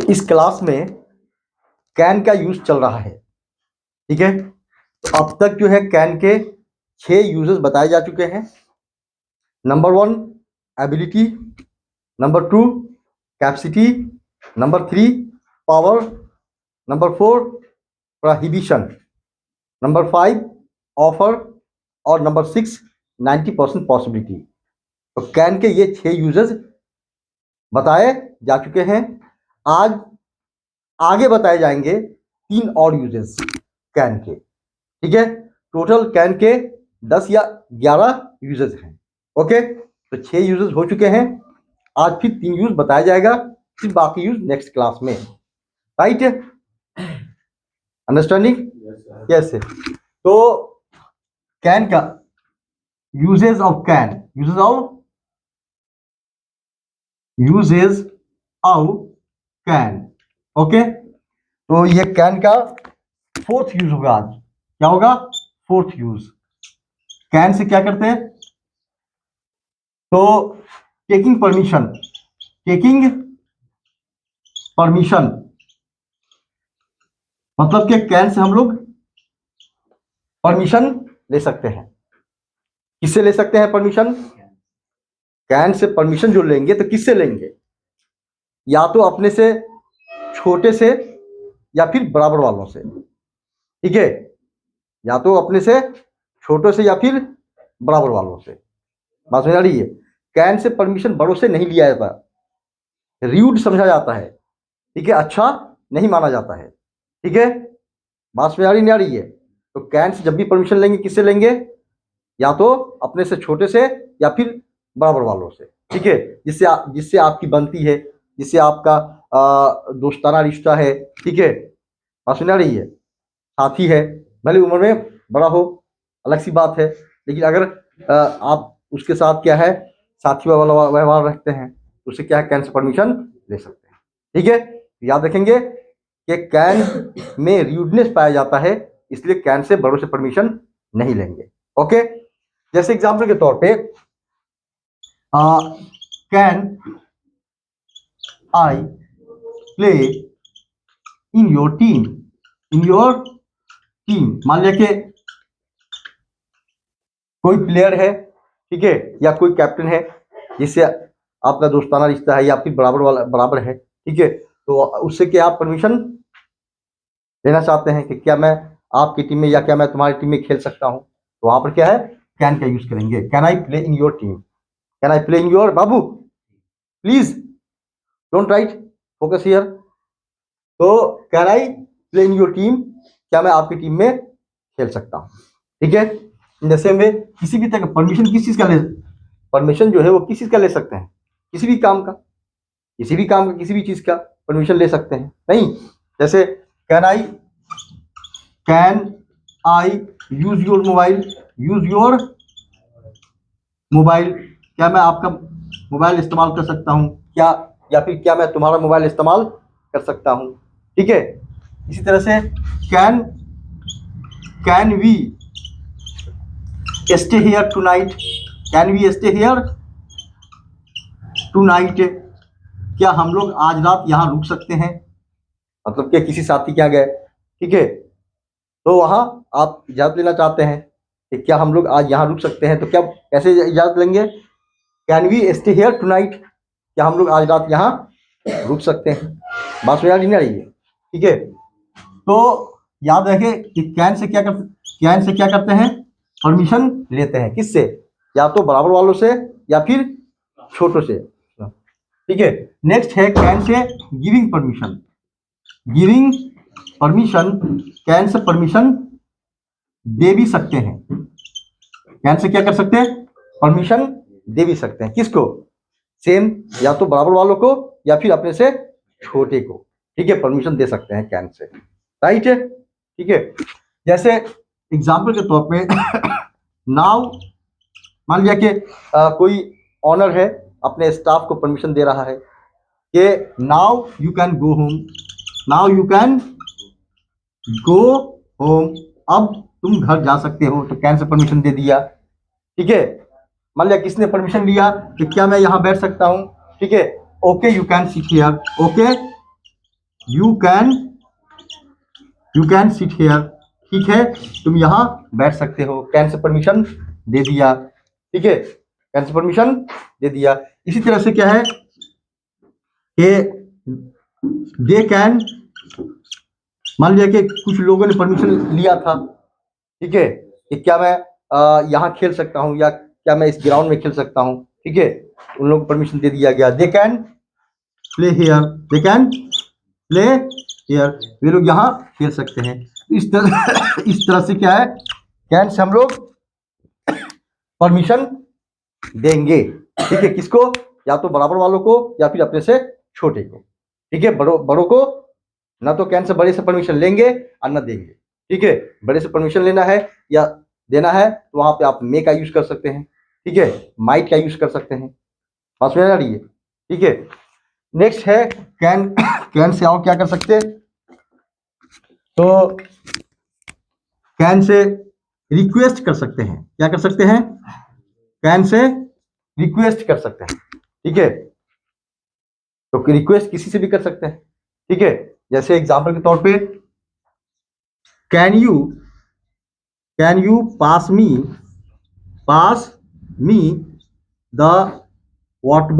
इस क्लास में कैन का यूज चल रहा है, ठीक है। तो अब तक जो है कैन के 6 यूजेस बताए जा चुके हैं। Number 1 ability, number 2 capacity, number 3 power, number 4 prohibition, number 5 offer और नंबर 6 90% पॉसिबिलिटी। तो कैन के ये 6 यूजेस बताए जा चुके हैं। आज आगे बताए जाएंगे 3 और यूजेस कैन के, ठीक है। टोटल कैन के 10 या 11 यूजेस हैं। ओके, तो 6 यूजेस हो चुके हैं। आज फिर 3 यूज बताया जाएगा, फिर बाकी यूज नेक्स्ट क्लास में। Right, understanding? यस। तो कैन का uses of can, uses of can. Okay, तो ये कैन का 4th यूज होगा आज। क्या होगा? 4th use. कैन से क्या करते हैं? तो टेकिंग परमिशन मतलब कि कैन से हम लोग परमिशन ले सकते हैं। किससे ले सकते हैं परमिशन? कैन से परमिशन जो लेंगे तो किससे लेंगे? या तो अपने से छोटे से या फिर बराबर वालों से, ठीक है। या तो अपने से छोटे से या फिर बराबर वालों से। बात समझ आ रही है? कैन से परमिशन बड़ों से नहीं लिया जाता, र्यूड समझा जाता है, ठीक है, अच्छा नहीं माना जाता है, ठीक है। बात समझ आ रही नहीं आ रही है? तो कैन से जब भी परमिशन लेंगे किससे लेंगे? या तो अपने से छोटे से या फिर बराबर वालों से, ठीक है, जिससे आपकी बनती है, जिससे आपका दोस्ताना रिश्ता है, ठीक है। बात समझ आ रही है? साथी है, भले उम्र में बड़ा हो, अलग सी बात है, लेकिन अगर आप उसके साथ क्या है साथी वाला व्यवहार रखते हैं तो उससे क्या है कैन से परमिशन ले सकते हैं, ठीक है। याद रखेंगे कि कैन में र्यूडनेस पाया जाता है, इसलिए कैन से बड़ों से परमिशन नहीं लेंगे। ओके, जैसे एग्जाम्पल के तौर पे can I play in your team, मान लिया कि कोई प्लेयर है, ठीक है, या कोई कैप्टन है जिससे आपका दोस्ताना रिश्ता है या फिर बराबर है, ठीक है। तो उससे क्या आप परमिशन लेना चाहते हैं कि क्या मैं आपकी टीम में या क्या मैं तुम्हारी टीम में खेल सकता हूं, तो वहां पर क्या है कैन का यूज करेंगे। Can I play in your team, can I play in your, बाबू please don't write, focus here. तो can I play in your team, क्या मैं आपकी टीम में खेल सकता हूं, ठीक है। जैसे में किसी भी तरह का परमिशन किस चीज का परमिशन जो है वो किस चीज का ले सकते हैं? किसी भी काम का किसी भी चीज का परमिशन ले सकते हैं। नहीं, जैसे can I use your mobile, क्या मैं आपका मोबाइल इस्तेमाल कर सकता हूं क्या, या फिर क्या मैं तुम्हारा मोबाइल इस्तेमाल कर सकता हूं, ठीक है। इसी तरह से can we stay here tonight, क्या हम लोग आज रात यहाँ रुक सकते हैं? मतलब कि किसी साथी क्या गए, ठीक है, तो वहां आप इजाजत लेना चाहते हैं कि क्या हम लोग आज यहाँ रुक सकते हैं, तो क्या कैसे इजाजत लेंगे? Can we stay here tonight, क्या हम लोग आज रात यहाँ रुक सकते हैं? बात समझ नहीं आ रही है, ठीक है। तो याद रखें कि कैन से क्या करते हैं? परमिशन लेते हैं। किससे? या तो बराबर वालों से या फिर छोटों से, ठीक है। नेक्स्ट है कैन से गिविंग परमिशन, कैन से परमिशन दे भी सकते हैं। कैन से क्या कर सकते हैं? परमिशन दे भी सकते हैं। किसको? सेम, या तो बराबर वालों को या फिर अपने से छोटे को, ठीक है, परमिशन दे सकते हैं कैन से। राइट है, ठीक है। जैसे एग्जाम्पल के तौर पे नाउ मान लिया कि कोई ऑनर है अपने स्टाफ को परमिशन दे रहा है कि now you can go home, अब तुम घर जा सकते हो, तो कैन से परमिशन दे दिया, ठीक है। मान लिया किसने परमिशन लिया कि क्या मैं यहाँ बैठ सकता हूँ, ठीक है, okay you can sit here, okay you can sit here, ठीक है, तुम यहाँ बैठ सकते हो। कैन से परमिशन दे दिया, ठीक है, कैन से परमिशन दे दिया। इसी तरह से क्या है कि दे कैन, मान लिया कि कुछ लोगों ने परमिशन लिया था, ठीक है, कि क्या मैं यहाँ खेल सकता हूँ या क्या मैं इस ग्राउंड में खेल सकता हूँ, ठीक है, उन लोगों को परमिशन दे दिया गया। They can play here, they can play here, वे लोग यहाँ खेल सकते हैं। इस तरह से क्या है, कैन से हम लोग परमिशन देंगे, ठीक है, किसको, या तो बराबर वालों को या फिर अपने से छोटे को, ठीक है। बड़ों को ना तो कैन से बड़े से परमिशन लेंगे और ना देंगे, ठीक है। बड़े से परमिशन लेना है या देना है तो वहां पे आप मे का यूज कर सकते हैं, ठीक है, माइट का यूज कर सकते हैं। बात समझ आ रही है, ठीक है। नेक्स्ट है कैन, कैन से और क्या कर सकते हैं, तो कैन से रिक्वेस्ट कर सकते हैं। क्या कर सकते हैं, कैन से रिक्वेस्ट कर सकते हैं, ठीक है, तो रिक्वेस्ट किसी से भी कर सकते हैं, ठीक है। जैसे एग्जांपल के तौर पे can you pass me the water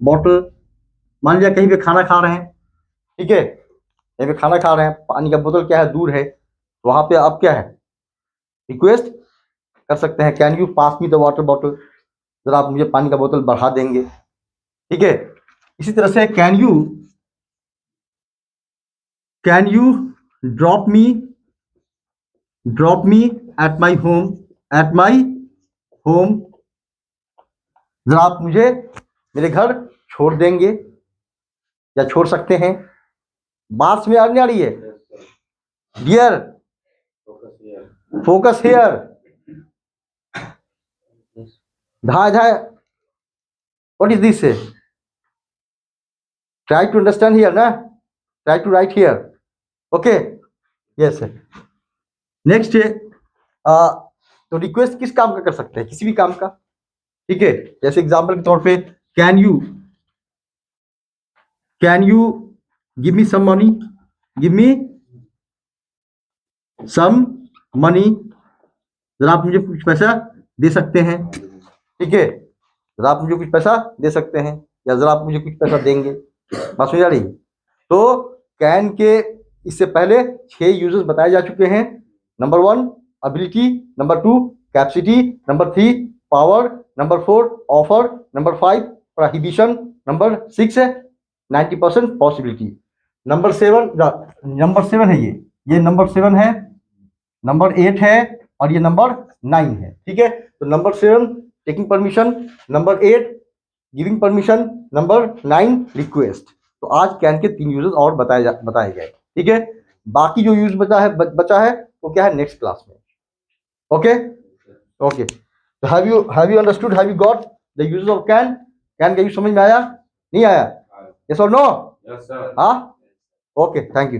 bottle. मान लिया कहीं पे खाना खा रहे हैं, ठीक है, कहीं पे खाना खा रहे हैं, पानी का बोतल क्या है दूर है, वहां पे आप क्या है रिक्वेस्ट कर सकते हैं, can you pass me the water bottle, जरा आप मुझे पानी का बोतल बढ़ा देंगे, ठीक है। इसी तरह से can you drop me at my home, जरा आप मुझे मेरे घर छोड़ देंगे या छोड़ सकते हैं। बात में आने आ रही है, डियर फोकस हेयर, धाय what is this, try to understand here ना, try to write here, okay, yes. Next तो रिक्वेस्ट किस काम का कर सकते हैं, किसी भी काम का, ठीक है। जैसे एग्जांपल के तौर पे can you give me some money, जरा आप मुझे कुछ पैसा दे सकते हैं, ठीक है, जरा आप मुझे कुछ पैसा दे सकते हैं या जरा आप मुझे कुछ पैसा देंगे। बात समझ आ रही है। तो कैन के इससे पहले 6 यूजेस बताए जा चुके हैं। Number 1 ability, number 2 capacity, number 3 power, number 4 offer, number 5 prohibition, number 6 है 90% पॉसिबिलिटी, नंबर 7 है, ये नंबर 7 है, नंबर 8 है और ये नंबर 9 है, ठीक है। तो number 7 taking permission, number 8 giving permission, number 9 request. तो आज कैन के 3 यूजेस और बताए गए, ठीक है। बाकी जो यूज बचा है वो क्या है नेक्स्ट क्लास में, ओके ओके। तो have you understood, have you got the uses of can का यूज समझ में आया, नहीं आया, यस और नो, Yes, sir. हाँ, ओके, थैंक यू।